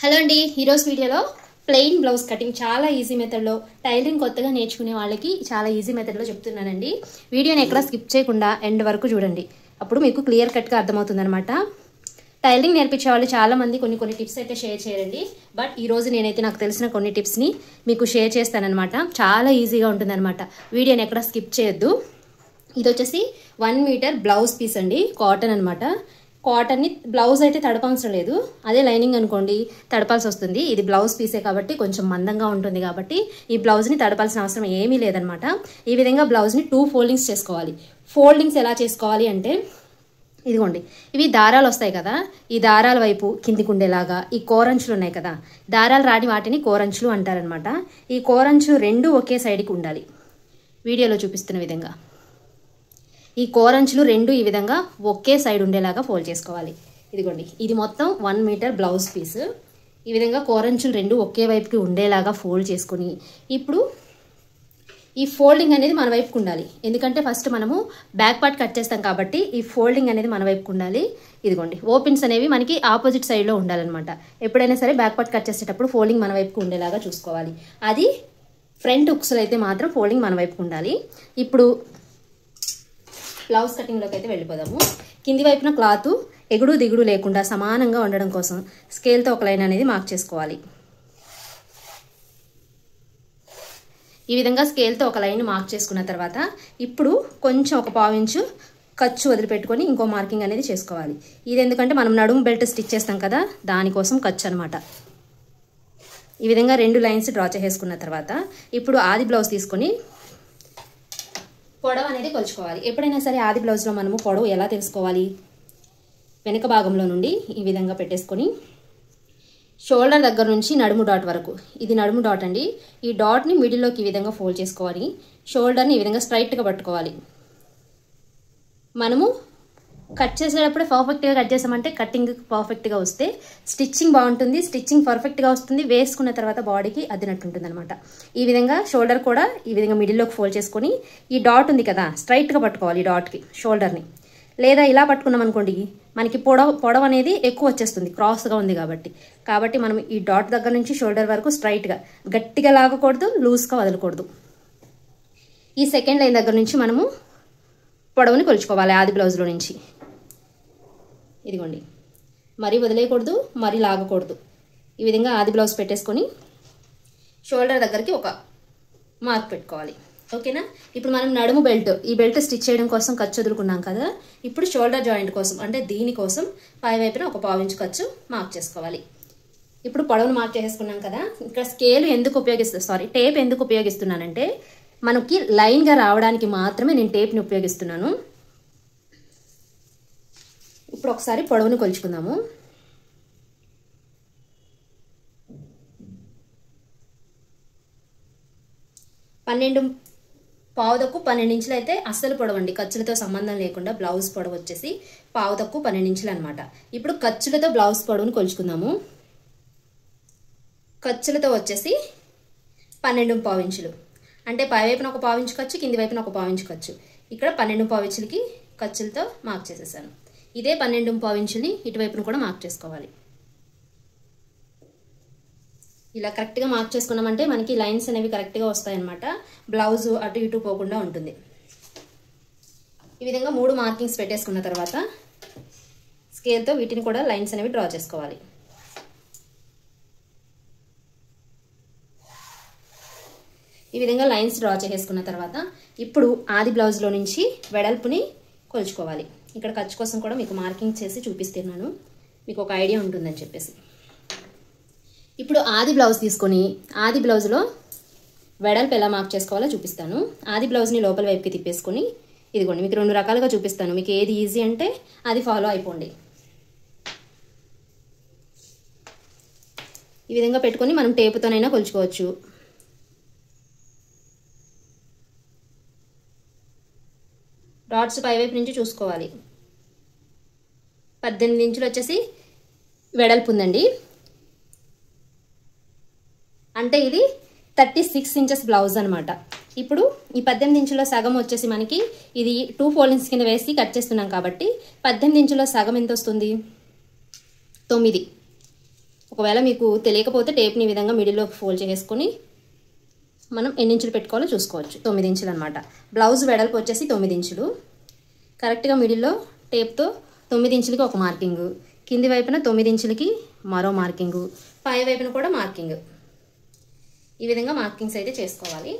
Hello అండి, ఈరోజు వీడియోలో ప్లెయిన్ బ్లౌజ్ కటింగ్ చాలా ఈజీ మెథడ్లో టైలరింగ్ కొత్తగా నేర్చుకునే వాళ్ళకి చాలా ఈజీ మెథడ్లో చెప్తున్నానండి. వీడియోని ఎక్కడ స్కిప్ చేయకుండా ఎండ్ వరకు చూడండి, అప్పుడు మీకు క్లియర్ కట్గా అర్థమవుతుందన్నమాట. టైలరింగ్ నేర్పించే వాళ్ళు చాలామంది కొన్ని టిప్స్ అయితే షేర్ చేయరండి. బట్ ఈరోజు నేనైతే నాకు తెలిసిన కొన్ని టిప్స్ని మీకు షేర్ చేస్తానన్నమాట. చాలా ఈజీగా ఉంటుందన్నమాట. వీడియోని ఎక్కడ స్కిప్ చేయొద్దు. ఇది వచ్చేసి 1 మీటర్ బ్లౌజ్ పీస్ అండి, కాటన్ అనమాట. కాటన్ని బ్లౌజ్ అయితే తడపవసరం లేదు, అదే లైనింగ్ అనుకోండి తడపాల్సి వస్తుంది. ఇది బ్లౌజ్ పీసే కాబట్టి కొంచెం మందంగా ఉంటుంది కాబట్టి ఈ బ్లౌజ్ని తడపాల్సిన అవసరం ఏమీ లేదనమాట. ఈ విధంగా బ్లౌజ్ని 2 ఫోల్డింగ్స్ చేసుకోవాలి. ఫోల్డింగ్స్ ఎలా చేసుకోవాలి అంటే ఇదిగోండి, ఇవి దారాలు వస్తాయి కదా, ఈ దారాల వైపు కిందికి ఉండేలాగా ఈ కోరంచులు ఉన్నాయి కదా, దారాలు రాని వాటిని కోరంచులు అంటారనమాట. ఈ కోరంచులు 2 ఒకే సైడ్కి ఉండాలి. వీడియోలో చూపిస్తున్న విధంగా ఈ కోరంచులు 2 ఈ విధంగా ఒకే సైడ్ ఉండేలాగా ఫోల్డ్ చేసుకోవాలి. ఇదిగోండి, ఇది మొత్తం 1 మీటర్ బ్లౌజ్ పీస్. ఈ విధంగా కోరంచులు 2 ఒకే వైపుకి ఉండేలాగా ఫోల్డ్ చేసుకుని ఇప్పుడు ఈ ఫోల్డింగ్ అనేది మన వైపుకు ఉండాలి. ఎందుకంటే ఫస్ట్ మనము బ్యాక్ పార్ట్ కట్ చేస్తాం కాబట్టి ఈ ఫోల్డింగ్ అనేది మన వైపుకు ఉండాలి. ఇదిగోండి, ఓపెన్స్ అనేవి మనకి ఆపోజిట్ సైడ్లో ఉండాలన్నమాట. ఎప్పుడైనా సరే బ్యాక్ పార్ట్ కట్ చేసేటప్పుడు ఫోల్డింగ్ మన వైపుకు ఉండేలాగా చూసుకోవాలి. అది ఫ్రంట్ హుక్స్లో అయితే మాత్రం ఫోల్డింగ్ మన వైపుకు ఉండాలి. ఇప్పుడు బ్లౌజ్ కటింగ్లోకి అయితే వెళ్ళిపోదాము. కింది వైపున క్లాత్ ఎగుడు దిగుడు లేకుండా సమానంగా ఉండడం కోసం స్కేల్తో ఒక లైన్ అనేది మార్క్ చేసుకోవాలి. ఈ విధంగా స్కేల్తో ఒక లైన్ మార్క్ చేసుకున్న తర్వాత ఇప్పుడు కొంచెం ఒక 1/4 ఇంచు ఖర్చు వదిలిపెట్టుకొని ఇంకో మార్కింగ్ అనేది చేసుకోవాలి. ఇది ఎందుకంటే మనం నడుము బెల్ట్ స్టిచ్ చేస్తాం కదా, దానికోసం ఖర్చు అనమాట. ఈ విధంగా 2 లైన్స్ డ్రా చేసేసుకున్న తర్వాత ఇప్పుడు ఆది బ్లౌజ్ తీసుకొని పొడవు అనేది కొలుచుకోవాలి. ఎప్పుడైనా సరే ఆది బ్లౌజ్లో మనము పొడవు ఎలా తెలుసుకోవాలి, వెనక భాగంలో నుండి ఈ విధంగా పెట్టేసుకొని షోల్డర్ దగ్గర నుంచి నడుము డాట్ వరకు, ఇది నడుము డాట్ అండి, ఈ డాట్ని మిడిల్లోకి ఈ విధంగా ఫోల్డ్ చేసుకోవాలి. షోల్డర్ని ఈ విధంగా స్ట్రైట్గా పట్టుకోవాలి. మనము కట్ చేసేటప్పుడు పర్ఫెక్ట్గా కట్ చేసామంటే కటింగ్ పర్ఫెక్ట్గా వస్తే స్టిచ్చింగ్ బాగుంటుంది, స్టిచ్చింగ్ పర్ఫెక్ట్గా వస్తుంది, వేసుకున్న తర్వాత బాడీకి అద్దినట్టు ఉంటుంది అనమాట. ఈ విధంగా షోల్డర్ కూడా ఈ విధంగా మిడిల్లోకి ఫోల్డ్ చేసుకొని ఈ డాట్ ఉంది కదా స్ట్రైట్గా పట్టుకోవాలి. ఈ డాట్కి షోల్డర్ని, లేదా ఇలా పట్టుకున్నాం అనుకోండి మనకి పొడవు అనేది ఎక్కువ వచ్చేస్తుంది, క్రాస్గా ఉంది కాబట్టి మనం ఈ డాట్ దగ్గర నుంచి షోల్డర్ వరకు స్ట్రైట్గా, గట్టిగా లాగకూడదు, లూజ్గా వదలకూడదు. ఈ సెకండ్ లైన్ దగ్గర నుంచి మనము పొడవుని కొలుచుకోవాలి ఆది బ్లౌజ్లో నుంచి. ఇదిగోండి, మరీ వదిలేయకూడదు, మరీ లాగకూడదు. ఈ విధంగా ఆది బ్లౌజ్ పెట్టేసుకొని షోల్డర్ దగ్గరికి ఒక మార్క్ పెట్టుకోవాలి. ఓకేనా? ఇప్పుడు మనం నడుము బెల్ట్, ఈ బెల్ట్ స్టిచ్ చేయడం కోసం ఖర్చు వదులుకున్నాం కదా, ఇప్పుడు షోల్డర్ జాయింట్ కోసం అంటే దీనికోసం పై వైపున ఒక 1/4 ఇంచు ఖర్చు మార్క్ చేసుకోవాలి. ఇప్పుడు పొడవును మార్క్ చేసుకున్నాం కదా, ఇక్కడ స్కేల్ ఎందుకు టేప్ ఎందుకు ఉపయోగిస్తున్నానంటే మనకి లైన్గా రావడానికి మాత్రమే నేను టేప్ని ఉపయోగిస్తున్నాను. ఇప్పుడు ఒకసారి పొడవును కొలుచుకుందాము. 12 ఇంచులు అయితే అస్సలు పొడవండి, ఖర్చులతో సంబంధం లేకుండా బ్లౌజ్ పొడవు వచ్చేసి 12 ఇంచులు అనమాట. ఇప్పుడు ఖర్చులతో బ్లౌజ్ పొడవును కొలుచుకుందాము. ఖర్చులతో వచ్చేసి 12.5 ఇంచులు అంటే పై వైపున ఒక 1/4 ఇంచు ఖర్చు, కింది వైపున ఒక 1/4 ఇంచు ఖర్చు. ఇక్కడ 12.5 ఇంచులకి ఖర్చులతో మార్క్ చేసేసాను. ఇదే 12.5 ఇంచుని ఇటువైపును కూడా మార్క్ చేసుకోవాలి. ఇలా కరెక్ట్గా మార్క్ చేసుకున్నామంటే మనకి లైన్స్ అనేవి కరెక్ట్గా వస్తాయన్నమాట. బ్లౌజ్ అటు ఇటు పోకుండా ఉంటుంది. ఈ విధంగా 3 మార్కింగ్స్ పెట్టేసుకున్న తర్వాత స్కేల్తో వీటిని కూడా లైన్స్ అనేవి డ్రా చేసుకోవాలి. ఈ విధంగా లైన్స్ డ్రా చేసుకున్న తర్వాత ఇప్పుడు ఆది బ్లౌజ్లో నుంచి వెడల్పుని కొలుచుకోవాలి. ఇక్కడ ఖర్చు కోసం కూడా మీకు మార్కింగ్ చేసి చూపిస్తున్నాను, మీకు ఒక ఐడియా ఉంటుందని చెప్పేసి. ఇప్పుడు ఆది బ్లౌజ్ తీసుకొని ఆది బ్లౌజ్లో వెడల్పు ఎలా మార్క్ చేసుకోవాలో చూపిస్తాను. ఆది బ్లౌజ్ని లోపల వైపుకి తిప్పేసుకొని ఇదిగోండి, మీకు 2 రకాలుగా చూపిస్తాను, మీకు ఏది ఈజీ అంటే అది ఫాలో అయిపోండి. ఈ విధంగా పెట్టుకొని మనం టేపుతోనైనా కొలుచుకోవచ్చు. డాట్స్ పైవైపు నుంచి చూసుకోవాలి. 18 ఇంచులు వచ్చేసి వెడల్పు ఉందండి, అంటే ఇది 36 ఇంచెస్ బ్లౌజ్ అనమాట. ఇప్పుడు ఈ 18 ఇంచుల సగం వచ్చేసి మనకి ఇది 2 ఫోల్డింగ్స్ కింద వేసి కట్ చేస్తున్నాం కాబట్టి 18 ఇంచుల సగం ఎంత వస్తుంది? 9. ఒక ఒకవేళ మీకు తెలియకపోతే టేప్ని ఈ విధంగా మిడిల్లోకి ఫోల్డ్ చేసుకొని మనం ఎన్ని ఇంచులు పెట్టుకోవాలో చూసుకోవచ్చు. 9 ఇంచులు అనమాట. బ్లౌజ్ వెడల్పు వచ్చేసి 9 ఇంచులు. కరెక్ట్గా మిడిల్లో టేప్తో 9 ఇంచులకి ఒక మార్కింగు, కింది వైపున 9 ఇంచులకి మరో మార్కింగు, పై వైపున కూడా మార్కింగ్. ఈ విధంగా మార్కింగ్స్ అయితే చేసుకోవాలి.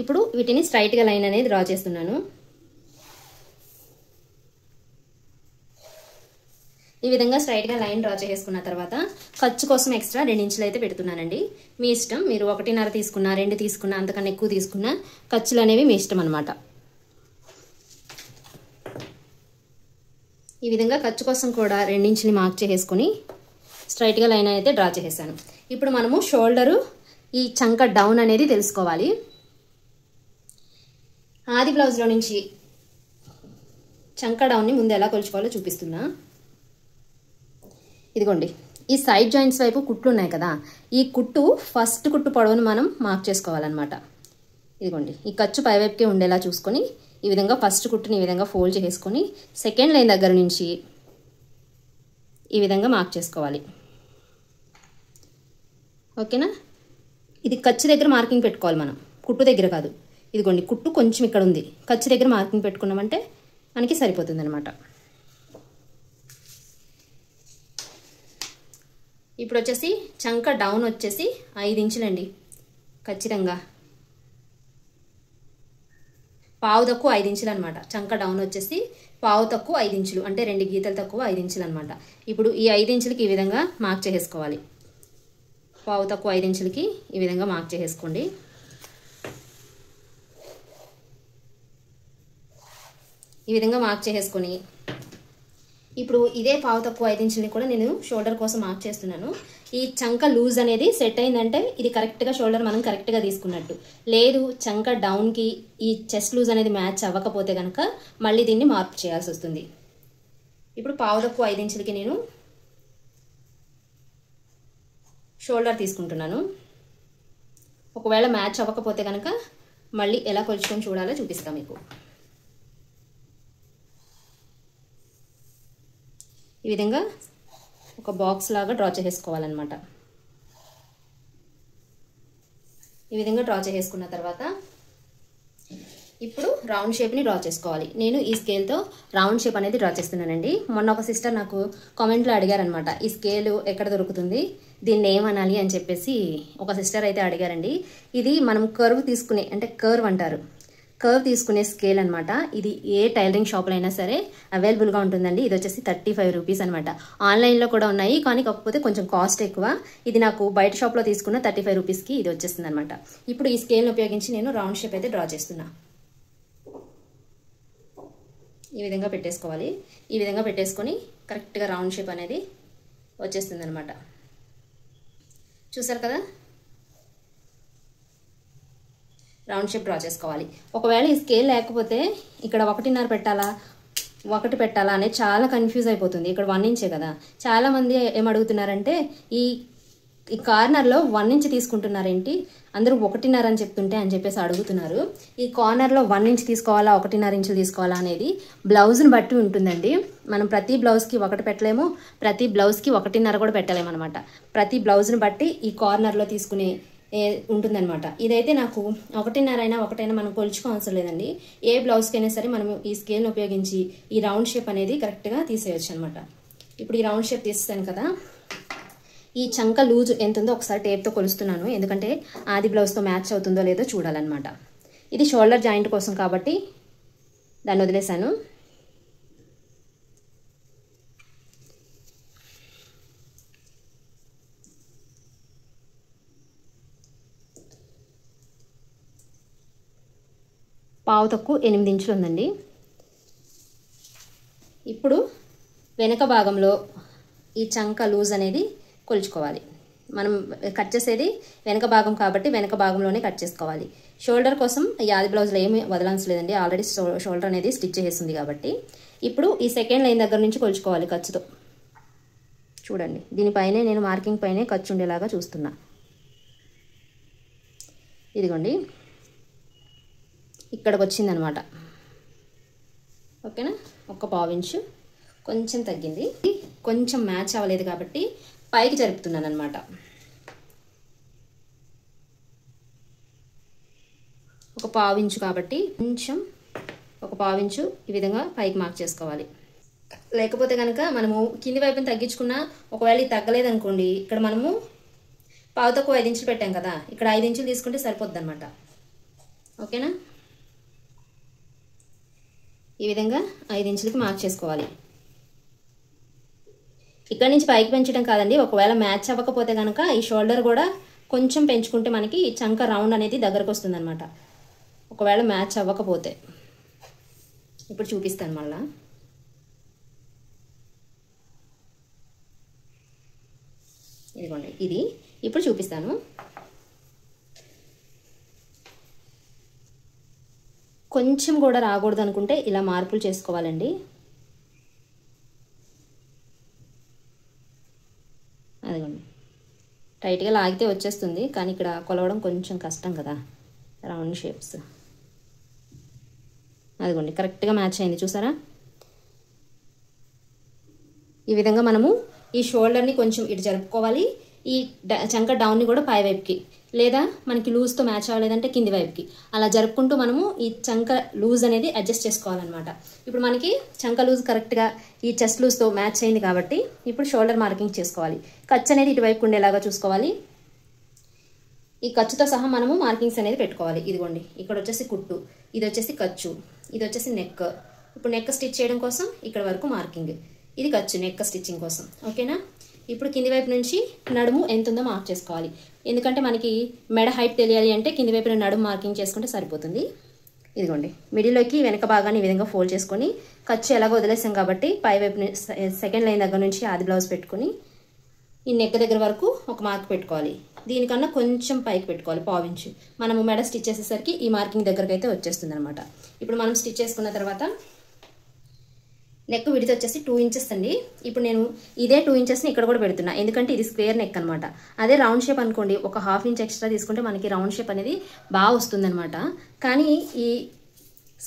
ఇప్పుడు వీటిని స్ట్రైట్గా లైన్ అనేది డ్రా చేస్తున్నాను. ఈ విధంగా స్ట్రైట్గా లైన్ డ్రా చేసుకున్న తర్వాత ఖర్చు కోసం ఎక్స్ట్రా 2 ఇంచులు అయితే పెడుతున్నానండి. మీ ఇష్టం, మీరు 1.5 తీసుకున్నా 2 తీసుకున్నా అంతకన్నా ఎక్కువ తీసుకున్నా ఖర్చులు అనేవి మీ ఇష్టం అనమాట. ఈ విధంగా ఖర్చు కోసం కూడా 2 ఇంచుని మార్క్ చేసుకొని స్ట్రైట్గా లైన్ అయితే డ్రా చేసేసాను. ఇప్పుడు మనము షోల్డరు ఈ చంక డౌన్ అనేది తెలుసుకోవాలి. ఆది బ్లౌజ్లో నుంచి చంక డౌన్ని ముందు ఎలా కొలుచుకోవాలో చూపిస్తున్నా. ఇదిగోండి, ఈ సైడ్ జాయింట్స్ వైపు కుట్లు ఉన్నాయి కదా, ఈ కుట్టు ఫస్ట్ కుట్టు పొడవును మనం మార్క్ చేసుకోవాలన్నమాట. ఇదిగోండి, ఈ ఖర్చు పైవైపుకే ఉండేలా చూసుకొని ఈ విధంగా ఫస్ట్ కుట్టుని ఈ విధంగా ఫోల్డ్ చేసుకొని సెకండ్ లైన్ దగ్గర నుంచి ఈ విధంగా మార్క్ చేసుకోవాలి. ఓకేనా? ఇది ఖర్చు దగ్గర మార్కింగ్ పెట్టుకోవాలి మనం, కుట్టు దగ్గర కాదు. ఇదిగోండి, కుట్టు కొంచెం ఇక్కడ ఉంది, ఖర్చు దగ్గర మార్కింగ్ పెట్టుకున్నామంటే మనకి సరిపోతుంది అనమాట. ఇప్పుడు వచ్చేసి చంక డౌన్ వచ్చేసి 5 ఇంచులండి. ఖచ్చితంగా పావు తక్కువ 5 ఇంచులు అనమాట. చంక డౌన్ వచ్చేసి పావు తక్కువ 5 ఇంచులు, అంటే 2 గీతలు తక్కువ 5 ఇంచులు అనమాట. ఇప్పుడు ఈ 5 ఇంచులకి ఈ విధంగా మార్క్ చేసుకోవాలి. పావు తక్కువ 5 ఇంచులకి ఈ విధంగా మార్క్ చేసుకోండి. ఈ విధంగా మార్క్ చేసుకొని ఇప్పుడు ఇదే పావు తక్కువ 5 ఇంచులని కూడా నేను షోల్డర్ కోసం మార్క్ చేస్తున్నాను. ఈ చంక లూజ్ అనేది సెట్ అయిందంటే ఇది కరెక్ట్గా షోల్డర్ మనం కరెక్ట్గా తీసుకున్నట్టు. లేదు చంక డౌన్కి ఈ చెస్ట్ లూజ్ అనేది మ్యాచ్ అవ్వకపోతే కనుక మళ్ళీ దీన్ని మార్క్ చేయాల్సి వస్తుంది. ఇప్పుడు పావు తక్కువ 5 ఇంచులకి నేను షోల్డర్ తీసుకుంటున్నాను. ఒకవేళ మ్యాచ్ అవ్వకపోతే కనుక మళ్ళీ ఎలా కొలుచుకొని చూడాలో చూపిస్తాను మీకు. ఈ విధంగా ఒక బాక్స్ లాగా డ్రా చేసుకోవాలన్నమాట. ఈ విధంగా డ్రా చేసుకున్న తర్వాత ఇప్పుడు రౌండ్ షేప్ని డ్రా చేసుకోవాలి. నేను ఈ స్కేల్తో రౌండ్ షేప్ అనేది డ్రా చేస్తున్నానండి. మొన్న ఒక సిస్టర్ నాకు కామెంట్లో అడిగారనమాట, ఈ స్కేల్ ఎక్కడ దొరుకుతుంది, దీన్ని ఏమనాలి అని చెప్పేసి ఒక సిస్టర్ అయితే అడిగారండి. ఇది మనం కర్వ్ తీసుకునే, అంటే కర్వ్ అంటారు, కర్వ్ తీసుకునే స్కేల్ అనమాట. ఇది ఏ టైలరింగ్ షాప్లో అయినా సరే అవైలబుల్గా ఉంటుందండి. ఇది వచ్చేసి 35 రూపీస్ అనమాట. ఆన్లైన్లో కూడా ఉన్నాయి, కానీ కాకపోతే కొంచెం కాస్ట్ ఎక్కువ. ఇది నాకు బయట షాప్లో తీసుకున్న 35 రూపీస్కి ఇది వచ్చేస్తుంది అనమాట. ఇప్పుడు ఈ స్కేల్ని ఉపయోగించి నేను రౌండ్ షేప్ అయితే డ్రా చేస్తున్నా. ఈ విధంగా పెట్టేసుకోవాలి. ఈ విధంగా పెట్టేసుకొని కరెక్ట్గా రౌండ్ షేప్ అనేది వచ్చేస్తుంది అనమాట. చూసారు కదా, రౌండ్ షేప్ డ్రా చేసుకోవాలి. ఒకవేళ ఈ స్కేల్ లేకపోతే ఇక్కడ 1.5 పెట్టాలా 1 పెట్టాలా అనేది చాలా కన్ఫ్యూజ్ అయిపోతుంది. ఇక్కడ 1 ఇంచే కదా. చాలామంది ఏమడుగుతున్నారంటే ఈ కార్నర్లో 1 ఇంచ్ తీసుకుంటున్నారేంటి, అందరూ 1.5 అని చెప్తుంటే అని చెప్పేసి అడుగుతున్నారు. ఈ కార్నర్లో 1 ఇంచ్ తీసుకోవాలా 1.5 ఇంచులు తీసుకోవాలా అనేది బ్లౌజ్ని బట్టి ఉంటుందండి. మనం ప్రతి బ్లౌజ్కి 1 పెట్టలేము, ప్రతి బ్లౌజ్కి 1.5 కూడా పెట్టలేము అనమాట. ప్రతి బ్లౌజ్ని బట్టి ఈ కార్నర్లో తీసుకునే ఉంటుందన్నమాట. ఇదైతే నాకు 1.5 అయినా 1 అయినా మనం కొలుచుకోవాల్సిన లేదండి. ఏ బ్లౌజ్కైనా సరే మనం ఈ స్కేల్ని ఉపయోగించి ఈ రౌండ్ షేప్ అనేది కరెక్ట్గా తీసేయచ్చు అనమాట. ఇప్పుడు ఈ రౌండ్ షేప్ తీసేసాను కదా, ఈ చంక లూజ్ ఎంత ఉందో ఒకసారి టేప్తో కొలుస్తున్నాను, ఎందుకంటే ఆది బ్లౌజ్తో మ్యాచ్ అవుతుందో లేదో చూడాలన్నమాట. ఇది షోల్డర్ జాయింట్ కోసం కాబట్టి దాన్ని వదిలేసాను. పావు తక్కువ 8 ఇంచులు ఉందండి. ఇప్పుడు వెనక భాగంలో ఈ చంక లూజ్ అనేది కొలుచుకోవాలి. మనం కట్ చేసేది వెనక భాగం కాబట్టి వెనక భాగంలోనే కట్ చేసుకోవాలి. షోల్డర్ కోసం ఈ ఆది బ్లౌజ్లో ఏమి వదలాల్సలేదండి, ఆల్రెడీ షోల్డర్ అనేది స్టిచ్ చేసేస్తుంది కాబట్టి. ఇప్పుడు ఈ సెకండ్ లైన్ దగ్గర నుంచి కొలుచుకోవాలి ఖర్చుతో. చూడండి, దీనిపైనే నేను మార్కింగ్ పైనే ఖర్చు ఉండేలాగా చూస్తున్నా. ఇదిగోండి, ఇక్కడికి వచ్చిందనమాట. ఓకేనా, 1 పావు ఇంచు కొంచెం తగ్గింది. కొంచెం మ్యాచ్ అవ్వలేదు కాబట్టి పైకి జరుపుతున్నాను అనమాట. ఒక పావించు కాబట్టి కొంచెం ఒక పావించు ఈ విధంగా పైకి మార్క్ చేసుకోవాలి. లేకపోతే కనుక మనము కింది వైపుని తగ్గించుకున్నా ఒకవేళ ఇది తగ్గలేదనుకోండి, ఇక్కడ మనము పావు తక్కువ 5 ఇంచులు పెట్టాం కదా, ఇక్కడ 5 ఇంచులు తీసుకుంటే సరిపోద్ది అనమాట. ఓకేనా? ఈ విధంగా 5 ఇంచులకి మార్క్ చేసుకోవాలి. ఇక్కడ నుంచి పైకి పెంచడం కాదండి, ఒకవేళ మ్యాచ్ అవ్వకపోతే కనుక ఈ షోల్డర్ కూడా కొంచెం పెంచుకుంటే మనకి చంక రౌండ్ అనేది దగ్గరకు వస్తుంది అనమాట. ఒకవేళ మ్యాచ్ అవ్వకపోతే ఇప్పుడు చూపిస్తాను మళ్ళా. ఇదిగోండి, ఇది ఇప్పుడు చూపిస్తాను. కొంచెం కూడా రాకూడదు అనుకుంటే ఇలా మార్పులు చేసుకోవాలండి. అదిగోండి, టైట్గా లాగితే వచ్చేస్తుంది, కానీ ఇక్కడ కొలవడం కొంచెం కష్టం కదా, రౌండ్ షేప్స్. అదిగోండి, కరెక్ట్గా మ్యాచ్ అయింది చూసారా? ఈ విధంగా మనము ఈ షోల్డర్ని కొంచెం ఇటు జరుపుకోవాలి, ఈ చంక డౌన్ని కూడా పై వైపుకి, లేదా మనకి లూజ్తో మ్యాచ్ అవ్వలేదంటే కింది వైపుకి, అలా జరుపుకుంటూ మనము ఈ చంక లూజ్ అనేది అడ్జస్ట్ చేసుకోవాలన్నమాట. ఇప్పుడు మనకి చంక లూజ్ కరెక్ట్గా ఈ చెస్ట్ లూజ్తో మ్యాచ్ అయింది కాబట్టి ఇప్పుడు షోల్డర్ మార్కింగ్ చేసుకోవాలి. ఖర్చు అనేది ఇటువైపు ఉండేలాగా చూసుకోవాలి. ఈ ఖర్చుతో సహా మనము మార్కింగ్స్ అనేది పెట్టుకోవాలి. ఇదిగోండి, ఇక్కడ వచ్చేసి కుట్టు, ఇది వచ్చేసి ఖర్చు, ఇది వచ్చేసి నెక్. ఇప్పుడు నెక్ స్టిచ్ చేయడం కోసం ఇక్కడ వరకు మార్కింగ్, ఇది ఖర్చు నెక్ స్టిచ్చింగ్ కోసం. ఓకేనా? ఇప్పుడు కింది వైపు నుంచి నడుము ఎంత ఉందో మార్క్ చేసుకోవాలి. ఎందుకంటే మనకి మెడ హైట్ తెలియాలి అంటే కింది వైపున నడుము మార్కింగ్ చేసుకుంటే సరిపోతుంది. ఇదిగోండి, మిడిల్లోకి వెనక భాగాన్ని ఈ విధంగా ఫోల్డ్ చేసుకొని ఖర్చు ఎలాగో వదిలేసాం కాబట్టి పై వైపు సెకండ్ లైన్ దగ్గర నుంచి ఆది బ్లౌజ్ పెట్టుకుని ఈ నెక్ దగ్గర వరకు ఒక మార్క్ పెట్టుకోవాలి. దీనికన్నా కొంచెం పైకి పెట్టుకోవాలి, పావించు. మనము మెడ స్టిచ్ చేసేసరికి ఈ మార్కింగ్ దగ్గరకు అయితే వచ్చేస్తుంది అనమాట. ఇప్పుడు మనం స్టిచ్ చేసుకున్న తర్వాత నెక్ విడితే వచ్చేసి 2 ఇంచెస్ అండి. ఇప్పుడు నేను ఇదే 2 ఇంచెస్ని ఇక్కడ కూడా పెడుతున్నా, ఎందుకంటే ఇది స్క్వేర్ నెక్ అనమాట. అదే రౌండ్ షేప్ అనుకోండి, ఒక 1/2 ఇంచ్ ఎక్స్ట్రా తీసుకుంటే మనకి రౌండ్ షేప్ అనేది బాగా వస్తుంది అనమాట. కానీ ఈ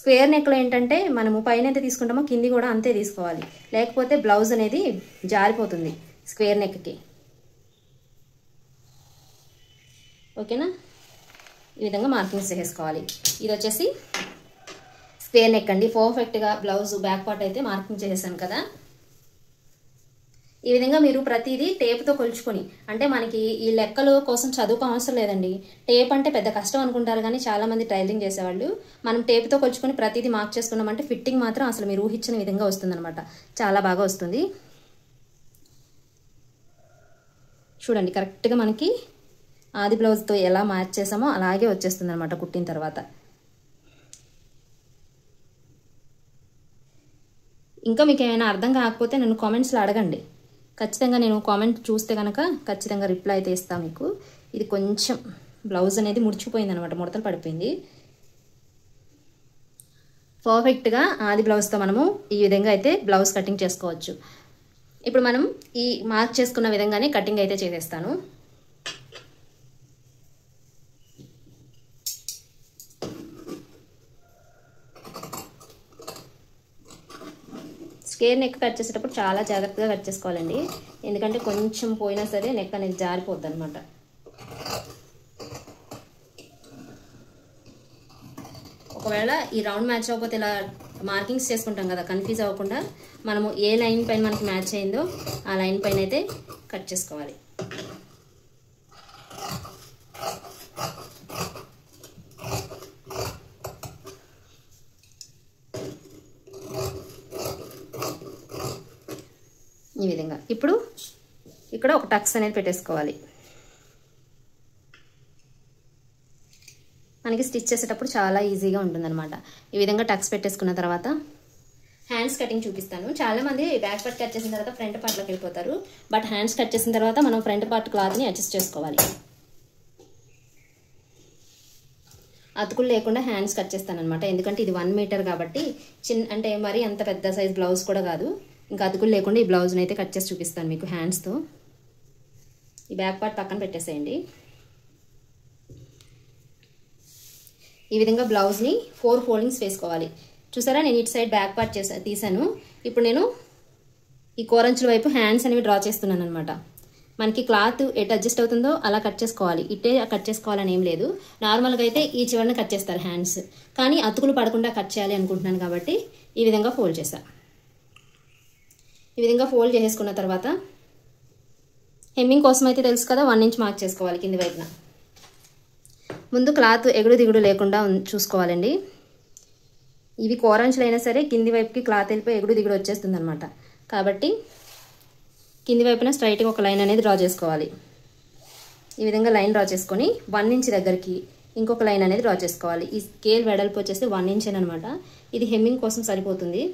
స్క్వేర్ నెక్లో ఏంటంటే మనము పైన ఎంత తీసుకుంటామో కింది కూడా అంతే తీసుకోవాలి, లేకపోతే బ్లౌజ్ అనేది జారిపోతుంది స్క్వేర్ నెక్కి. ఓకేనా? ఈ విధంగా మార్కింగ్స్ చేసుకోవాలి. ఇది వచ్చేసి స్క్వేర్ నెక్ అండి. పర్ఫెక్ట్గా బ్లౌజ్ బ్యాక్ పార్ట్ అయితే మార్కింగ్ చేసేసాను కదా. ఈ విధంగా మీరు ప్రతిదీ టేప్తో కొలుచుకొని, అంటే మనకి ఈ లెక్కల కోసం చదువుకో అవసరం లేదండి. టేప్ అంటే పెద్ద కష్టం అనుకుంటారు, కానీ చాలామంది టైలరింగ్ చేసేవాళ్ళు మనం టేప్తో కొలుచుకొని ప్రతిదీ మార్క్ చేసుకున్నామంటే ఫిట్టింగ్ మాత్రం అసలు మీరు ఊహించిన విధంగా వస్తుందన్నమాట. చాలా బాగా వస్తుంది. చూడండి, కరెక్ట్గా మనకి ఆది బ్లౌజ్తో ఎలా మ్యాచ్ చేసామో అలాగే వచ్చేస్తుంది అనమాట కుట్టిన తర్వాత. ఇంకా మీకు ఏమైనా అర్థం కాకపోతే నన్ను కామెంట్స్లో అడగండి, ఖచ్చితంగా నేను కామెంట్ చూస్తే కనుక ఖచ్చితంగా రిప్లై అయితే ఇస్తాను మీకు. ఇది కొంచెం బ్లౌజ్ అనేది ముడిచిపోయింది అనమాట, ముడతలు పడిపోయింది. పర్ఫెక్ట్గా ఆది బ్లౌజ్తో మనము ఈ విధంగా అయితే బ్లౌజ్ కటింగ్ చేసుకోవచ్చు. ఇప్పుడు మనం ఈ మార్క్ చేసుకున్న విధంగానే కటింగ్ అయితే చేసేస్తాను. స్క్వేర్ నెక్ కట్ చేసేటప్పుడు చాలా జాగ్రత్తగా కట్ చేసుకోవాలండి, ఎందుకంటే కొంచెం పోయినా సరే నెక్ అనేది జారిపోద్ది అనమాట. ఒకవేళ ఈ రౌండ్ మ్యాచ్ అవ్వకపోతే ఇలా మార్కింగ్స్ చేసుకుంటాం కదా, కన్ఫ్యూజ్ అవ్వకుండా మనము ఏ లైన్ పైన మనకి మ్యాచ్ అయిందో ఆ లైన్ పైన అయితే కట్ చేసుకోవాలి. ఈ విధంగా ఇప్పుడు ఇక్కడ ఒక టక్స్ అనేది పెట్టేసుకోవాలి. మనకి స్టిచ్ చేసేటప్పుడు చాలా ఈజీగా ఉంటుందన్నమాట. ఈ విధంగా టక్స్ పెట్టేసుకున్న తర్వాత హ్యాండ్స్ కటింగ్ చూపిస్తాను. చాలామంది బ్యాక్ పార్ట్ కట్ చేసిన తర్వాత ఫ్రంట్ పార్ట్లోకి వెళ్ళిపోతారు, బట్ హ్యాండ్స్ కట్ చేసిన తర్వాత మనం ఫ్రంట్ పార్ట్ క్లాత్ని అడ్జస్ట్ చేసుకోవాలి. అతుకులు లేకుండా హ్యాండ్స్ కట్ చేస్తాను అనమాట, ఎందుకంటే ఇది 1 మీటర్ కాబట్టి అంటే మరీ అంత పెద్ద సైజ్ బ్లౌజ్ కూడా కాదు. ఇంకా అతుకులు లేకుండా ఈ బ్లౌజ్ని అయితే కట్ చేసి చూపిస్తాను మీకు హ్యాండ్స్తో. ఈ బ్యాక్ పార్ట్ పక్కన పెట్టేసేయండి. ఈ విధంగా బ్లౌజ్ని 4 ఫోల్డింగ్స్ వేసుకోవాలి. చూసారా, నేను ఇటు సైడ్ బ్యాక్ పార్ట్ తీసాను. ఇప్పుడు నేను ఈ కోరంచుల వైపు హ్యాండ్స్ అనేవి డ్రా చేస్తున్నాను అనమాట. మనకి క్లాత్ ఎటు అడ్జస్ట్ అవుతుందో అలా కట్ చేసుకోవాలి. ఇట్టే కట్ చేసుకోవాలని ఏం లేదు. నార్మల్గా అయితే ఈ చివరిని కట్ చేస్తారు హ్యాండ్స్, కానీ అతుకులు పడకుండా కట్ చేయాలి అనుకుంటున్నాను కాబట్టి ఈ విధంగా ఫోల్డ్ చేశా. ఈ విధంగా ఫోల్డ్ చేసేసుకున్న తర్వాత హెమ్మింగ్ కోసం అయితే తెలుసు కదా, 1 ఇంచ్ మార్క్ చేసుకోవాలి కింది వైపున. ముందు క్లాత్ ఎగుడు దిగుడు లేకుండా చూసుకోవాలండి. ఇవి కోరంచులు అయినా సరే కింది వైపుకి క్లాత్ వెళ్ళిపోయి ఎగుడు దిగుడు వచ్చేస్తుంది అనమాట. కాబట్టి కింది వైపున స్ట్రైట్గా ఒక లైన్ అనేది డ్రా చేసుకోవాలి. ఈ విధంగా లైన్ డ్రా చేసుకొని 1 ఇంచ్ దగ్గరికి ఇంకొక లైన్ అనేది డ్రా చేసుకోవాలి. ఈ స్కేల్ వెడల్పు వచ్చేసి 1 ఇంచ్ అనమాట. ఇది హెమ్మింగ్ కోసం సరిపోతుంది.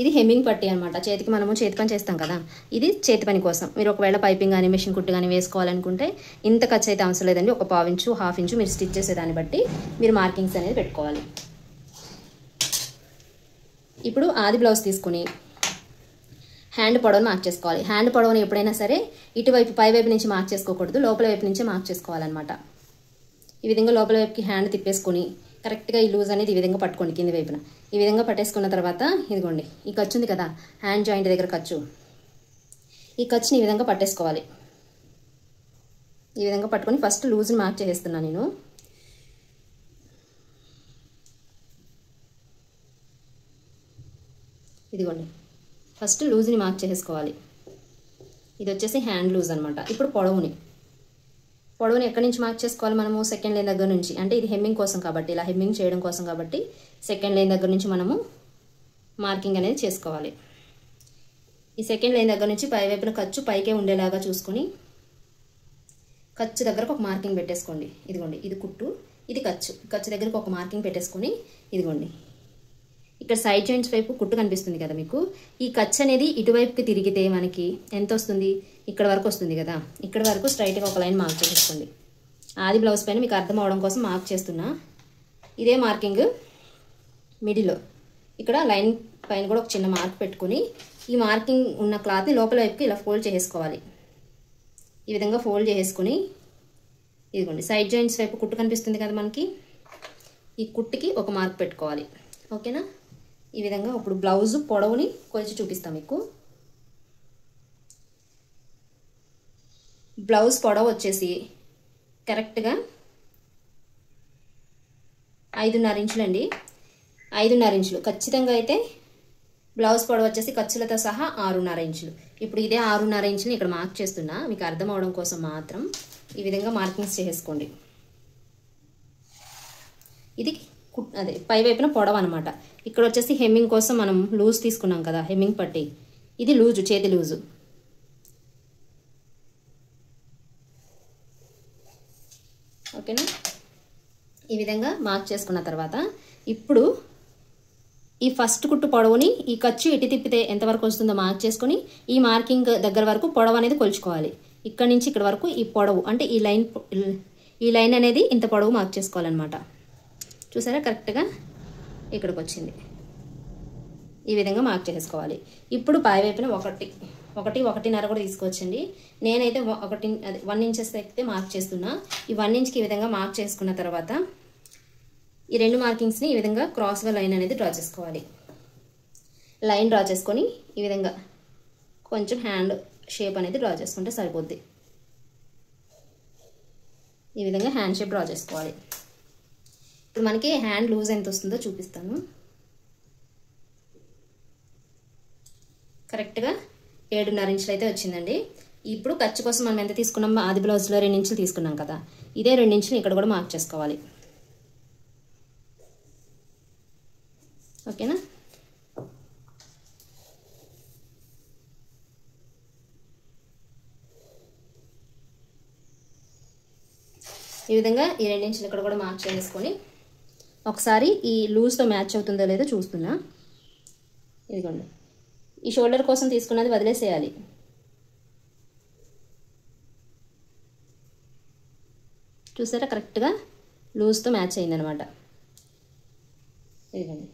ఇది హెమ్మింగ్ పట్టి అనమాట. చేతికి మనము చేతి పని చేస్తాం కదా, ఇది చేతి పని కోసం. మీరు ఒకవేళ పైపింగ్ కానీ మెషిన్ కుట్టు కానీ వేసుకోవాలనుకుంటే ఇంత ఖర్చు అయితే అవసరం లేదండి. ఒక 1/4 ఇంచు 1/2 ఇంచు మీరు స్టిచ్ చేసేదాన్ని బట్టి మీరు మార్కింగ్స్ అనేది పెట్టుకోవాలి. ఇప్పుడు ఆది బ్లౌజ్ తీసుకుని హ్యాండ్ పొడవును మార్క్ చేసుకోవాలి. హ్యాండ్ పొడవును ఎప్పుడైనా సరే ఇటువైపు పై వైపు నుంచి మార్క్ చేసుకోకూడదు, లోపల వైపు నుంచే మార్క్ చేసుకోవాలన్నమాట. ఈ విధంగా లోపల వైపుకి హ్యాండ్ తిప్పేసుకొని కరెక్ట్గా ఈ లూజ్ అనేది ఈ విధంగా పట్టుకోండి కింది వైపున. ఈ విధంగా పట్టేసుకున్న తర్వాత ఇదిగోండి ఈ ఖర్చు ఉంది కదా, హ్యాండ్ జాయింట్ దగ్గర ఖర్చు, ఈ ఖర్చుని ఈ విధంగా పట్టేసుకోవాలి. ఈ విధంగా పట్టుకొని ఫస్ట్ లూజ్ని మార్క్ చేసేస్తున్నాను నేను. ఇదిగోండి ఫస్ట్ లూజ్ని మార్క్ చేసేసుకోవాలి. ఇది వచ్చేసి హ్యాండ్ లూజ్ అనమాట. ఇప్పుడు పొడవుని ఎక్కడి నుంచి మార్క్ చేసుకోవాలి మనము? సెకండ్ లైన్ దగ్గర నుంచి. అంటే ఇది హెమ్మింగ్ కోసం కాబట్టి, ఇలా హెమ్మింగ్ చేయడం కోసం కాబట్టి సెకండ్ లైన్ దగ్గర నుంచి మనము మార్కింగ్ అనేది చేసుకోవాలి. ఈ సెకండ్ లైన్ దగ్గర నుంచి పై వైపున ఖర్చు పైకే ఉండేలాగా చూసుకొని ఖర్చు దగ్గరకు ఒక మార్కింగ్ పెట్టేసుకోండి. ఇదిగోండి ఇది కుట్టు, ఇది ఖర్చు దగ్గరకు ఒక మార్కింగ్ పెట్టేసుకొని ఇదిగోండి ఇక్కడ సైడ్ జాయింట్స్ వైపు కుట్టు కనిపిస్తుంది కదా మీకు. ఈ ఖర్చు అనేది ఇటువైపుకి తిరిగితే మనకి ఎంత వస్తుంది? ఇక్కడ వరకు వస్తుంది కదా. ఇక్కడ వరకు స్ట్రైట్గా ఒక లైన్ మార్క్ చేసుకోండి. ఆది బ్లౌజ్ పైన మీకు అర్థం అవడం కోసం మార్క్ చేస్తున్నా. ఇదే మార్కింగ్ మిడిల్లో ఇక్కడ లైన్ పైన కూడా ఒక చిన్న మార్క్ పెట్టుకుని ఈ మార్కింగ్ ఉన్న క్లాత్ని లోపల వైపుకి ఇలా ఫోల్డ్ చేసుకోవాలి. ఈ విధంగా ఫోల్డ్ చేసుకుని ఇదిగోండి సైడ్ జాయింట్స్ వైపు కుట్టు కనిపిస్తుంది కదా మనకి, ఈ కుట్టుకి ఒక మార్క్ పెట్టుకోవాలి. ఓకేనా? ఈ విధంగా ఇప్పుడు బ్లౌజ్ పొడవుని కొలిచి చూపిస్తాం మీకు. బ్లౌజ్ పొడవు వచ్చేసి కరెక్ట్గా 5.5 ఇంచులు అండి. 5.5 ఇంచులు ఖచ్చితంగా. అయితే బ్లౌజ్ పొడవు వచ్చేసి ఖర్చులతో సహా 6.5 ఇంచులు. ఇప్పుడు ఇదే 6.5 ఇంచులు ఇక్కడ మార్క్ చేస్తున్నా, మీకు అర్థం అవడం కోసం మాత్రం ఈ విధంగా మార్కింగ్స్ చేసుకోండి. ఇది అదే పై వైపున పొడవు అనమాట. ఇక్కడ వచ్చేసి హెమ్మింగ్ కోసం మనం లూజ్ తీసుకున్నాం కదా, హెమ్మింగ్ పట్టి, ఇది లూజు, చేతి లూజు. ఓకేనా? ఈ విధంగా మార్క్ చేసుకున్న తర్వాత ఇప్పుడు ఈ ఫస్ట్ కుట్టు పొడవుని ఈ ఖర్చు ఇటు తిప్పితే ఎంతవరకు వస్తుందో మార్క్ చేసుకొని ఈ మార్కింగ్ దగ్గర వరకు పొడవు అనేది కొలుచుకోవాలి. ఇక్కడ నుంచి ఇక్కడ వరకు ఈ పొడవు అంటే ఈ లైన్ అనేది ఇంత పొడవు మార్క్ చేసుకోవాలన్నమాట. చూసారా కరెక్ట్గా ఇక్కడికి వచ్చింది. ఈ విధంగా మార్క్ చేసుకోవాలి. ఇప్పుడు పై వైపున 1.5 కూడా తీసుకోవచ్చండి. నేనైతే 1 ఇంచెస్ అయితే మార్క్ చేస్తున్నా. ఈ 1 ఇంచ్కి ఈ విధంగా మార్క్ చేసుకున్న తర్వాత ఈ రెండు మార్కింగ్స్ని ఈ విధంగా క్రాస్గా లైన్ అనేది డ్రా చేసుకోవాలి. లైన్ డ్రా చేసుకొని ఈ విధంగా కొంచెం హ్యాండ్ షేప్ అనేది డ్రా చేసుకుంటే సరిపోద్ది. ఈ విధంగా హ్యాండ్ షేప్ డ్రా చేసుకోవాలి. ఇప్పుడు మనకి హ్యాండ్ లూజ్ ఎంత వస్తుందో చూపిస్తాను. కరెక్ట్గా 7.5 ఇంచులు అయితే వచ్చిందండి. ఇప్పుడు ఖర్చు కోసం మనం ఎంత తీసుకున్నాం? ఆది బ్లౌజ్లో 2 ఇంచులు తీసుకున్నాం కదా, ఇదే 2 ఇంచులు ఇక్కడ కూడా మార్క్ చేసుకోవాలి. ఓకేనా? ఈ విధంగా ఈ 2 ఇంచులు ఇక్కడ కూడా మార్క్ చేసుకొని ఒకసారి ఈ లూజ్తో మ్యాచ్ అవుతుందో లేదో చూస్తున్నా. ఇదిగోండి ఈ షోల్డర్ కోసం తీసుకున్నది వదిలేసేయాలి. చూసారా కరెక్ట్గా లూజ్తో మ్యాచ్ అయిందనమాట. ఇదిగోండి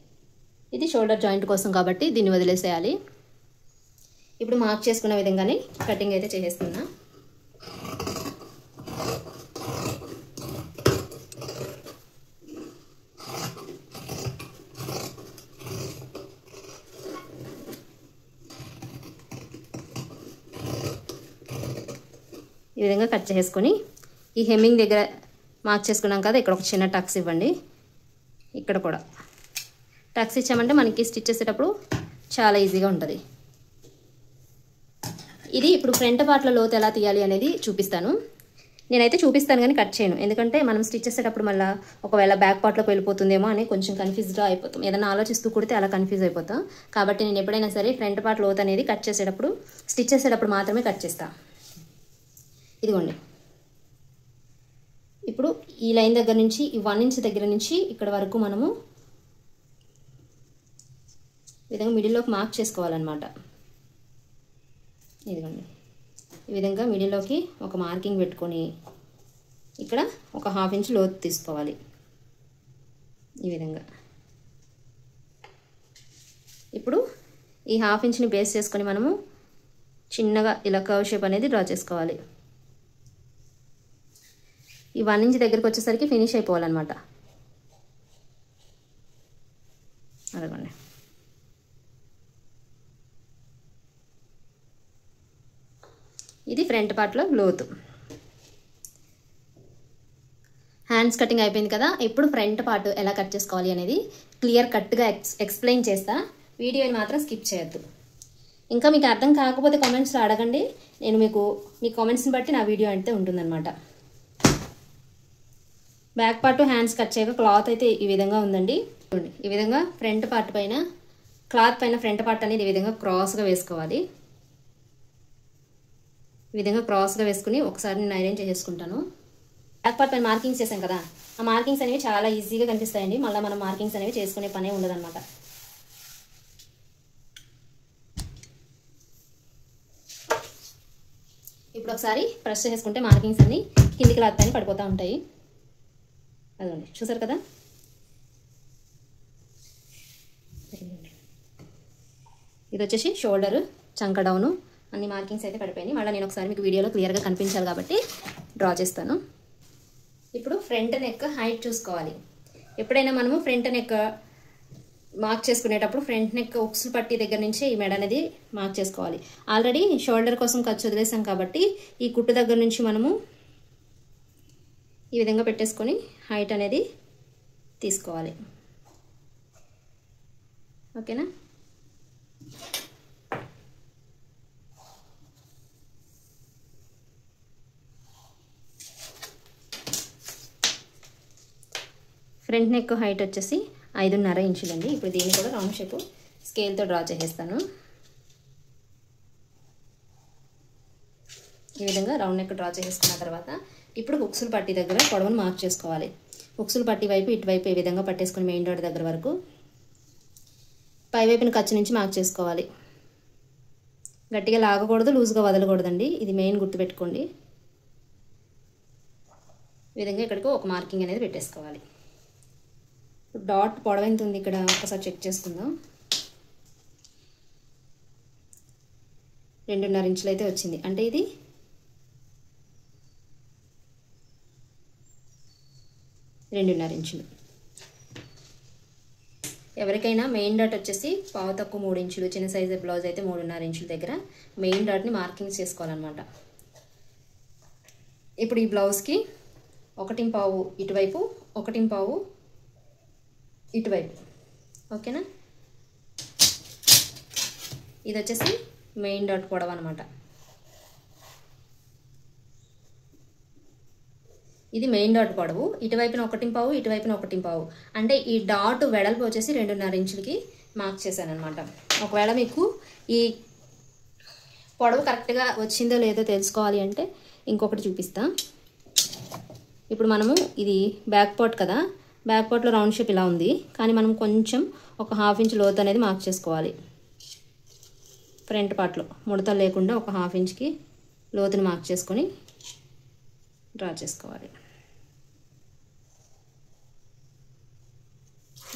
ఇది షోల్డర్ జాయింట్ కోసం కాబట్టి దీన్ని వదిలేసేయాలి. ఇప్పుడు మార్క్ చేసుకున్న విధంగానే కటింగ్ అయితే చేసేస్తున్నా. ఈ విధంగా కట్ చేసుకొని ఈ హెమ్మింగ్ దగ్గర మార్క్ చేసుకున్నాం కదా, ఇక్కడ ఒక చిన్న టక్స్ ఇవ్వండి. ఇక్కడ కూడా టక్స్ ఇచ్చామంటే మనకి స్టిచ్ చేసేటప్పుడు చాలా ఈజీగా ఉంటుంది. ఇది ఇప్పుడు ఫ్రంట్ పార్ట్లో లోతు ఎలా తీయాలి అనేది చూపిస్తాను. నేనైతే చూపిస్తాను కానీ కట్ చేయను, ఎందుకంటే మనం స్టిచ్ చేసేటప్పుడు మళ్ళీ ఒకవేళ బ్యాక్ పార్ట్లోకి వెళ్ళిపోతుందేమో అని కొంచెం కన్ఫ్యూజ్గా అయిపోతాం. ఏదైనా ఆలోచిస్తూ కుడితే అలా కన్ఫ్యూజ్ అయిపోతాం. కాబట్టి నేను ఎప్పుడైనా సరే ఫ్రంట్ పార్ట్ లోతు అనేది కట్ చేసేటప్పుడు, స్టిచ్ చేసేటప్పుడు మాత్రమే కట్ చేస్తాను. ఇదిగోండి, ఇప్పుడు ఈ లైన్ దగ్గర నుంచి ఈ 1 ఇంచ్ దగ్గర నుంచి ఇక్కడ వరకు మనము ఈ విధంగా మిడిల్లోకి మార్క్ చేసుకోవాలన్నమాట. ఇదిగోండి, ఈ విధంగా మిడిల్లోకి ఒక మార్కింగ్ పెట్టుకొని ఇక్కడ ఒక 1/2 ఇంచ్ లోతు తీసుకోవాలి. ఈ విధంగా ఇప్పుడు ఈ 1/2 ఇంచ్ని బేస్ చేసుకొని మనము చిన్నగా ఇలా కర్వ్ షేప్ అనేది డ్రా చేసుకోవాలి. ఈ 1 ఇంచ్ దగ్గరికి వచ్చేసరికి ఫినిష్ అయిపోవాలన్నమాట. అదగోండి, ఇది ఫ్రంట్ పార్ట్లో లోతు. హ్యాండ్స్ కటింగ్ అయిపోయింది కదా, ఇప్పుడు ఫ్రంట్ పార్ట్ ఎలా కట్ చేసుకోవాలి అనేది క్లియర్ కట్గా ఎక్స్ప్లెయిన్ చేస్తా. వీడియోని మాత్రం స్కిప్ చేయొద్దు. ఇంకా మీకు అర్థం కాకపోతే కామెంట్స్లో అడగండి, నేను మీ కామెంట్స్ని బట్టి నా వీడియో అయితే ఉంటుందన్నమాట. బ్యాక్ పార్ట్ హ్యాండ్స్ కట్ చేయక క్లాత్ అయితే ఈ విధంగా ఉందండి. ఈ విధంగా ఫ్రంట్ పార్ట్ పైన క్లాత్ పైన ఫ్రంట్ పార్ట్ అనేది ఈ విధంగా క్రాస్గా వేసుకోవాలి. ఈ విధంగా క్రాస్గా వేసుకుని ఒకసారి నేను ఐరన్ చేసేసుకుంటాను. బ్యాక్ పార్ట్ పైన మార్కింగ్స్ చేసాం కదా, ఆ మార్కింగ్స్ అనేవి చాలా ఈజీగా కనిపిస్తాయండి. మళ్ళీ మనం మార్కింగ్స్ అనేవి చేసుకునే పనే ఉండదన్నమాట. ఇప్పుడు ఒకసారి ప్రెస్ చేసుకుంటే మార్కింగ్స్ అన్ని కిందికి క్లాత్ పైన పడిపోతూ ఉంటాయి. అదండి, చూసారు కదా. ఇది వచ్చేసి షోల్డర్, చంక డౌను అన్ని మార్కింగ్స్ అయితే పడిపోయినాయి. మళ్ళీ నేను ఒకసారి మీకు వీడియోలో క్లియర్గా కనిపించాలి కాబట్టి డ్రా చేస్తాను. ఇప్పుడు ఫ్రంట్ నెక్ హైట్ చూసుకోవాలి. ఎప్పుడైనా మనము ఫ్రంట్ నెక్ మార్క్ చేసుకునేటప్పుడు ఫ్రంట్ నెక్ ఉక్సులు పట్టి దగ్గర నుంచి ఈ మెడ అనేది మార్క్ చేసుకోవాలి. ఆల్రెడీ షోల్డర్ కోసం ఖర్చు వదిలేసాం కాబట్టి ఈ కుట్టు దగ్గర నుంచి మనము ఈ విధంగా పెట్టేసుకొని హైట్ అనేది తీసుకోవాలి. ఓకేనా. ఫ్రంట్ నెక్ హైట్ వచ్చేసి 5.5 ఇంచులండి. ఇప్పుడు దీన్ని కూడా రౌండ్ షేప్ స్కేల్తో డ్రా చేసేస్తాను. ఈ విధంగా రౌండ్ నెక్ డ్రా చేసుకున్న తర్వాత ఇప్పుడు ఉక్సులు పట్టి దగ్గర పొడవును మార్క్ చేసుకోవాలి. ఉక్సులు పట్టి వైపు ఇటువైపు ఈ విధంగా పట్టేసుకుని మెయిన్ డాట్ దగ్గర వరకు పై వైపున ఖర్చు నుంచి మార్క్ చేసుకోవాలి. గట్టిగా లాగకూడదు, లూజ్గా వదలకూడదండి, ఇది మెయిన్ గుర్తుపెట్టుకోండి. ఈ విధంగా ఇక్కడికి ఒక మార్కింగ్ అనేది పెట్టేసుకోవాలి. డాట్ పొడవు ఎంత ఉంది ఇక్కడ ఒకసారి చెక్ చేసుకుందాం. 2.5 ఇంచులు అయితే వచ్చింది. అంటే ఇది 2.5 ఇంచులు. ఎవరికైనా మెయిన్ డాట్ వచ్చేసి పావు తక్కువ 3 ఇంచులు, చిన్న సైజు బ్లౌజ్ అయితే 3.5 ఇంచుల దగ్గర మెయిన్ డాట్ని మార్కింగ్ చేసుకోవాలన్నమాట. ఇప్పుడు ఈ బ్లౌజ్కి 1.5 ఇటువైపు, 1.5 ఇటువైపు. ఓకేనా. ఇది వచ్చేసి మెయిన్ డాట్ పొడవు అనమాట. ఇది మెయిన్ డాట్ పొడవు. ఇటువైపున 1.5, ఇటువైపున 1.5. అంటే ఈ డాట్ వెడల్పు వచ్చేసి 2.5 ఇంచులకి మార్క్ చేశాను అనమాట. ఒకవేళ మీకు ఈ పొడవు కరెక్ట్గా వచ్చిందో లేదో తెలుసుకోవాలి అంటే ఇంకొకటి చూపిస్తా. ఇప్పుడు మనము ఇది బ్యాక్ పార్ట్ కదా, బ్యాక్ పార్ట్లో రౌండ్ షేప్ ఇలా ఉంది, కానీ మనం కొంచెం ఒక 1/2 ఇంచ్ లోతు అనేది మార్క్ చేసుకోవాలి. ఫ్రంట్ పార్ట్లో ముడతలు లేకుండా ఒక 1/2 ఇంచ్కి లోతుని మార్క్ చేసుకొని డ్రా చేసుకోవాలి.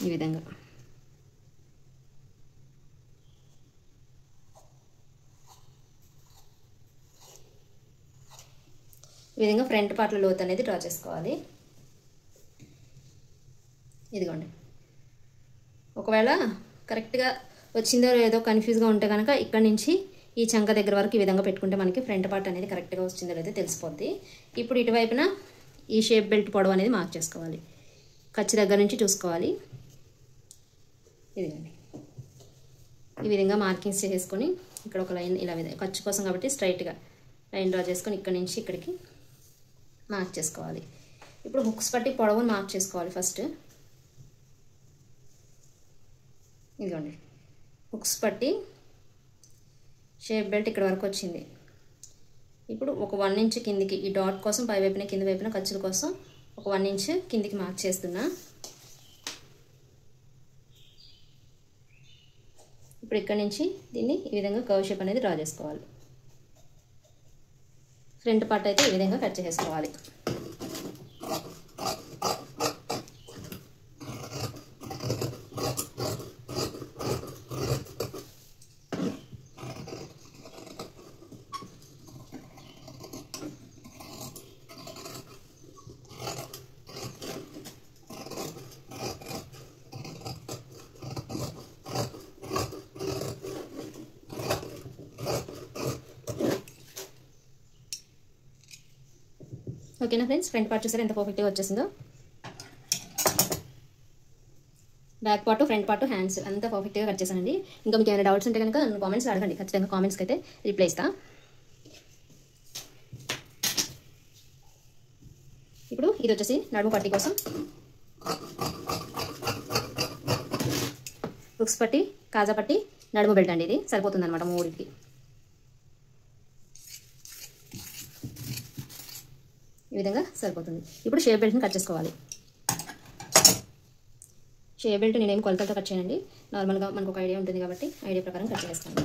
ఈ విధంగా ఫ్రంట్ పార్ట్లో లోతు అనేది డ్రా చేసుకోవాలి. ఇదిగోండి, ఒకవేళ కరెక్ట్గా వచ్చిందో లేదో కన్ఫ్యూజ్గా ఉంటే కనుక ఇక్కడ నుంచి ఈ చంక దగ్గర వరకు ఈ విధంగా పెట్టుకుంటే మనకి ఫ్రంట్ పార్ట్ అనేది కరెక్ట్గా వచ్చిందో లేదో తెలిసిపోద్ది. ఇప్పుడు ఇటువైపున ఈ షేప్ బెల్ట్ పొడవు అనేది మార్క్ చేసుకోవాలి. ఖర్చు దగ్గర నుంచి చూసుకోవాలి. ఇదిగండి ఈ విధంగా మార్కింగ్స్ చేసుకొని ఇక్కడ ఒక లైన్ ఇలా ఖర్చు కోసం కాబట్టి స్ట్రైట్గా లైన్ డ్రా చేసుకొని ఇక్కడ నుంచి ఇక్కడికి మార్క్ చేసుకోవాలి. ఇప్పుడు హుక్స్ పట్టి పొడవును మార్క్ చేసుకోవాలి. ఫస్ట్ ఇదిగోండి హుక్స్ పట్టి షేప్ బెల్ట్ ఇక్కడ వరకు వచ్చింది. ఇప్పుడు ఒక 1 ఇంచ్ కిందికి ఈ డాట్ కోసం పై వైపున కింది వైపున ఖర్చుల కోసం ఒక 1 ఇంచ్ కిందికి మార్క్ చేస్తున్నా. ఇప్పుడు ఇక్కడ నుంచి దీన్ని ఈ విధంగా కర్వ్ షేప్ అనేది డ్రా చేసుకోవాలి. ఫ్రంట్ పార్ట్ అయితే ఈ విధంగా కట్ చేసుకోవాలి. ఓకేనా ఫ్రెండ్స్, ఫ్రంట్ పార్ట్ చూసారా ఎంత పర్ఫెక్ట్గా వచ్చేసిందో. Back part, front part, hands అంతా పర్ఫెక్ట్గా కట్ చేశానండి. ఇంకా మీకు ఏమైనా డౌట్స్ ఉంటే కనుక కామెంట్స్ అడగండి, ఖచ్చితంగా కామెంట్స్కి అయితే రిప్లై ఇస్తా. ఇప్పుడు ఇది వచ్చేసి నడుము పట్టి కోసం హుక్స్ పట్టి, కాజా పట్టి, నడుము బెల్ట్ అండి. ఇది సరిపోతుంది అనమాట మూడింటికి. ఈ విధంగా సరిపోతుంది. ఇప్పుడు షేప్ బెల్ట్ని కట్ చేసుకోవాలి. షేప్ బెల్ట్ నేనేం కొలతలతో కట్ చేయనండి, నార్మల్గా మనకు ఒక ఐడియా ఉంటుంది కాబట్టి ఐడియా ప్రకారం కట్ చేస్తాను.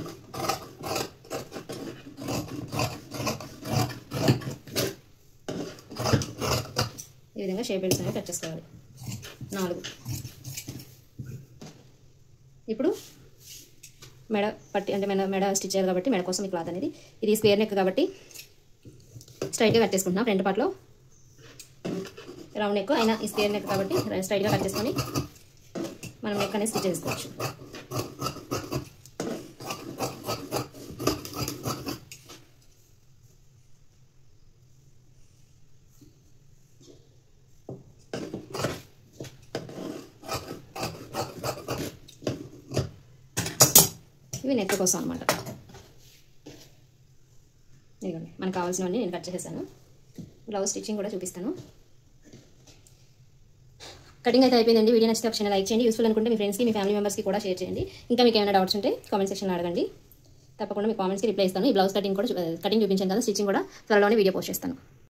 ఈ విధంగా షేప్ బెల్ట్స్ అనేవి కట్ చేసుకోవాలి 4. ఇప్పుడు మెడ పట్టి అంటే మెడ స్టిచ్ చేయాలి కాబట్టి మెడ కోసం ఈ క్లాత్ అనేది, ఇది స్క్వేర్ నెక్ కాబట్టి స్ట్రైట్గా కట్ చేసుకుంటున్నా. ఫ్రంట్ పార్ట్లో రౌండ్ నెక్ అయినా ఈ స్క్వేర్ నెక్ కాబట్టి స్ట్రైట్గా కట్ చేసుకొని మనం నెక్ అనేది స్టిచ్ చేసుకోవచ్చు. ఇవి నెక్ కోసం అనమాట. ఇదిగోండి మనకు కావాల్సినవన్నీ నేను కట్ చేసేసాను. బ్లౌజ్ స్టిచ్చింగ్ కూడా చూపిస్తాను. కటింగ్ అయితే అయిపోయిందండి. వీడియో నచ్చితే ఒక లైక్ చేయండి. యూస్ఫుల్ అనుకుంటే మీ ఫ్రెండ్స్కి, మీ ఫ్యామిలీ మెంబర్స్కి కూడా షేర్ చేయండి. ఇంకా మీకు ఏమైనా డౌట్స్ ఉంటే కామెంట్ సెక్షన్లో అడగండి, తప్పకుండా మీ కామెంట్స్కి రిప్లై ఇస్తాను. ఈ బ్లౌజ్ కటింగ్ చూపించాను కదా, స్టిచ్చింగ్ కూడా త్వరలోనే వీడియో పోస్ట్ చేస్తాను.